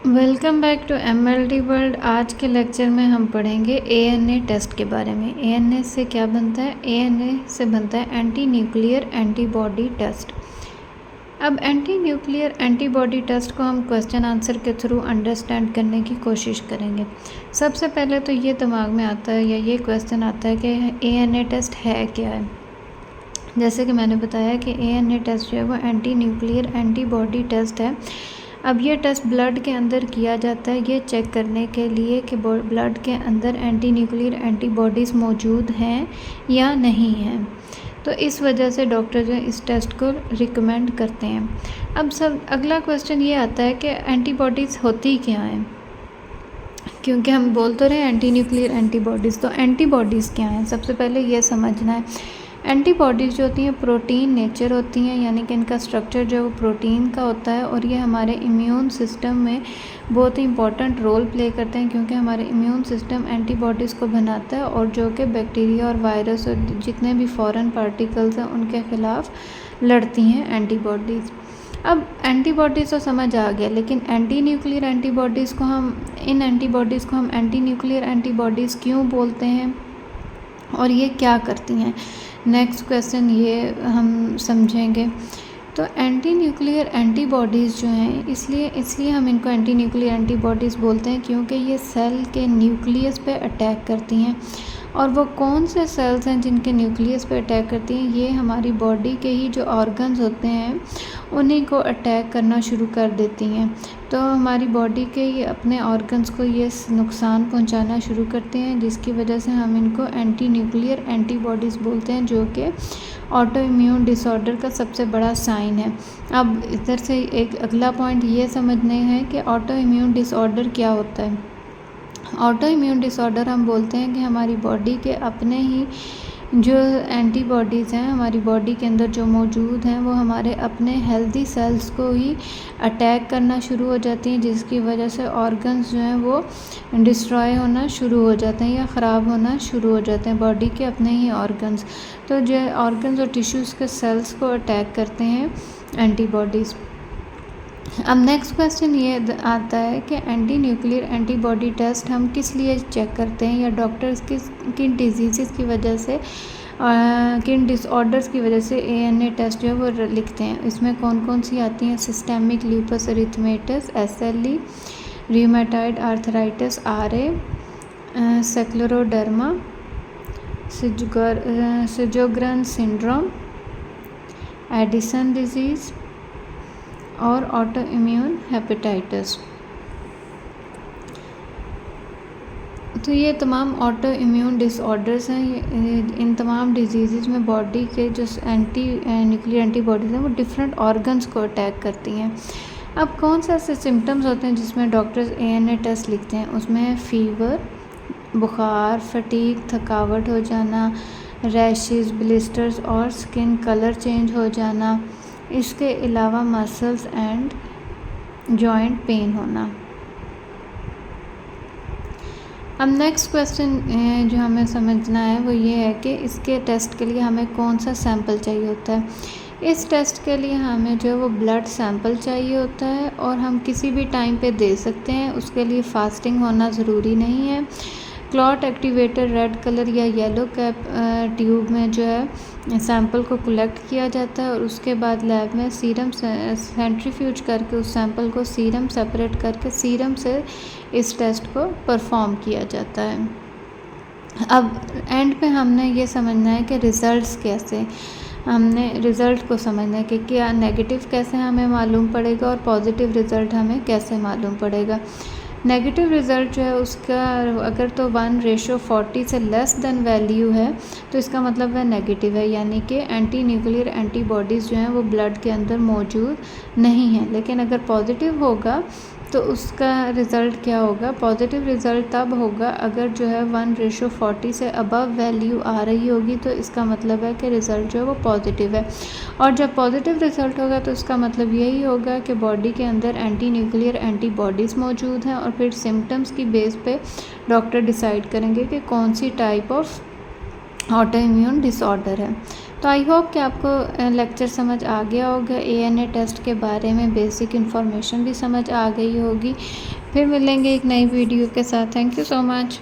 Welcome back to MLD world. आज के lecture में हम पढ़ेंगे एएनए टेस्ट के बारे में। एएनए से क्या बनता है? एएनए से बनता है एंटी न्यूक्लियर एंटीबॉडी टेस्ट। अब एंटी न्यूक्लियर एंटीबॉडी टेस्ट को हम क्वेश्चन आंसर के थ्रू अंडरस्टैंड करने की कोशिश करेंगे। सबसे पहले तो ये दिमाग में आता है या ये क्वेश्चन आता है कि एएनए टेस्ट है क्या है। जैसे कि मैंने बताया कि एएनए टेस्ट जो है वो एंटी न्यूक्लियर एंटीबॉडी टेस्ट है। अब ये टेस्ट ब्लड के अंदर किया जाता है ये चेक करने के लिए कि ब्लड के अंदर एंटी न्यूक्लियर एंटीबॉडीज़ मौजूद हैं या नहीं हैं। तो इस वजह से डॉक्टर जो है इस टेस्ट को रिकमेंड करते हैं। अब अगला क्वेश्चन ये आता है कि एंटीबॉडीज़ होती क्या हैं, क्योंकि हम बोल तो रहे हैं एंटी न्यूक्लियर एंटीबॉडीज़। तो एंटीबॉडीज़ क्या हैं, सबसे पहले ये समझना है। एंटीबॉडीज़ जो होती हैं प्रोटीन नेचर होती हैं, यानी कि इनका स्ट्रक्चर जो है वो प्रोटीन का होता है और ये हमारे इम्यून सिस्टम में बहुत ही इंपॉर्टेंट रोल प्ले करते हैं, क्योंकि हमारे इम्यून सिस्टम एंटीबॉडीज़ को बनाता है और जो कि बैक्टीरिया और वायरस और जितने भी फॉरेन पार्टिकल्स हैं उनके ख़िलाफ़ लड़ती हैं एंटीबॉडीज़। अब एंटीबॉडीज़ तो समझ आ गया, लेकिन एंटी न्यूक्लियर एंटीबॉडीज़ को हम एंटी न्यूक्लियर एंटीबॉडीज़ क्यों बोलते हैं और ये क्या करती हैं, नेक्स्ट क्वेश्चन ये हम समझेंगे। तो एंटी न्यूक्लियर एंटीबॉडीज़ जो हैं इसलिए हम इनको एंटी न्यूक्लियर एंटीबॉडीज़ बोलते हैं, क्योंकि ये सेल के न्यूक्लियस पे अटैक करती हैं। और वो कौन से सेल्स हैं जिनके न्यूक्लियस पे अटैक करती हैं? ये हमारी बॉडी के ही जो ऑर्गन्स होते हैं उन्हीं को अटैक करना शुरू कर देती हैं। तो हमारी बॉडी के ही अपने ऑर्गन्स को ये नुकसान पहुंचाना शुरू करते हैं, जिसकी वजह से हम इनको एंटी न्यूक्लियर एंटीबॉडीज़ बोलते हैं, जो कि ऑटो इम्यून डिसऑर्डर का सबसे बड़ा साइन है। अब इधर से एक अगला पॉइंट ये समझने हैं कि ऑटो इम्यून डिसऑर्डर क्या होता है। ऑटो इम्यून डिसऑर्डर हम बोलते हैं कि हमारी बॉडी के अपने ही जो एंटीबॉडीज़ हैं हमारी बॉडी के अंदर जो मौजूद हैं वो हमारे अपने हेल्दी सेल्स को ही अटैक करना शुरू हो जाती हैं, जिसकी वजह से ऑर्गन्स जो हैं वो डिस्ट्रॉय होना शुरू हो जाते हैं या ख़राब होना शुरू हो जाते हैं, बॉडी के अपने ही ऑर्गन्स। तो जो ऑर्गन्स और टिश्यूज़ के सेल्स को अटैक करते हैं एंटीबॉडीज़। अब नेक्स्ट क्वेश्चन ये आता है कि एंटी न्यूक्लियर एंटीबॉडी टेस्ट हम किस लिए चेक करते हैं, या डॉक्टर्स किन डिजीज़ की वजह से किन डिसऑर्डर्स की वजह से एएनए टेस्ट जो है वो लिखते हैं। इसमें कौन कौन सी आती हैं? Systemic lupus erythematosus, SLE, rheumatoid arthritis, RA, scleroderma, Sjogren syndrome, Addison disease और ऑटो इम्यून हेपेटाइटिस। तो ये तमाम ऑटो इम्यून डिसऑर्डर्स हैं। इन तमाम डिजीज़ में बॉडी के जो एंटी न्यूक्लियर एंटीबॉडीज़ हैं वो डिफरेंट ऑर्गन्स को अटैक करती हैं। अब कौन से ऐसे सिम्टम्स होते हैं जिसमें डॉक्टर्स एएनए टेस्ट लिखते हैं? उसमें है फीवर, बुखार, फटीग, थकावट हो जाना, रैशेस, ब्लिस्टर्स और स्किन कलर चेंज हो जाना। इसके अलावा मसल्स एंड जॉइंट पेन होना। अब नेक्स्ट क्वेश्चन जो हमें समझना है वो ये है कि इसके टेस्ट के लिए हमें कौन सा सैंपल चाहिए होता है। इस टेस्ट के लिए हमें जो है वो ब्लड सैंपल चाहिए होता है और हम किसी भी टाइम पे दे सकते हैं, उसके लिए फास्टिंग होना ज़रूरी नहीं है। क्लॉट एक्टिवेटर रेड कलर या येलो कैप ट्यूब में जो है सैंपल को कलेक्ट किया जाता है और उसके बाद लैब में सीरम सेंट्रीफ्यूज करके उस सैंपल को सीरम सेपरेट करके सीरम से इस टेस्ट को परफॉर्म किया जाता है। अब एंड पे हमने ये समझना है कि रिज़ल्ट्स कैसे, हमने रिज़ल्ट को समझना है कि क्या नेगेटिव कैसे हमें मालूम पड़ेगा और पॉजिटिव रिज़ल्ट हमें कैसे मालूम पड़ेगा। नेगेटिव रिज़ल्ट जो है उसका अगर तो 1:40 से लेस देन वैल्यू है तो इसका मतलब वह नेगेटिव है, यानी कि एंटी न्यूक्लियर एंटीबॉडीज़ जो हैं वो ब्लड के अंदर मौजूद नहीं हैं। लेकिन अगर पॉजिटिव होगा तो उसका रिज़ल्ट क्या होगा? पॉजिटिव रिज़ल्ट तब होगा अगर जो है 1:40 से अबव वैल्यू आ रही होगी, तो इसका मतलब है कि रिज़ल्ट जो है वो पॉजिटिव है। और जब पॉजिटिव रिज़ल्ट होगा तो इसका मतलब यही होगा कि बॉडी के अंदर एंटी न्यूक्लियर एंटीबॉडीज़ मौजूद हैं और फिर सिम्टम्स की बेस पे डॉक्टर डिसाइड करेंगे कि कौन सी type of auto immune disorder है। तो आई होप कि आपको लेक्चर समझ आ गया होगा, ANA टेस्ट के बारे में बेसिक इन्फॉर्मेशन भी समझ आ गई होगी। फिर मिलेंगे एक नई वीडियो के साथ। Thank you so much.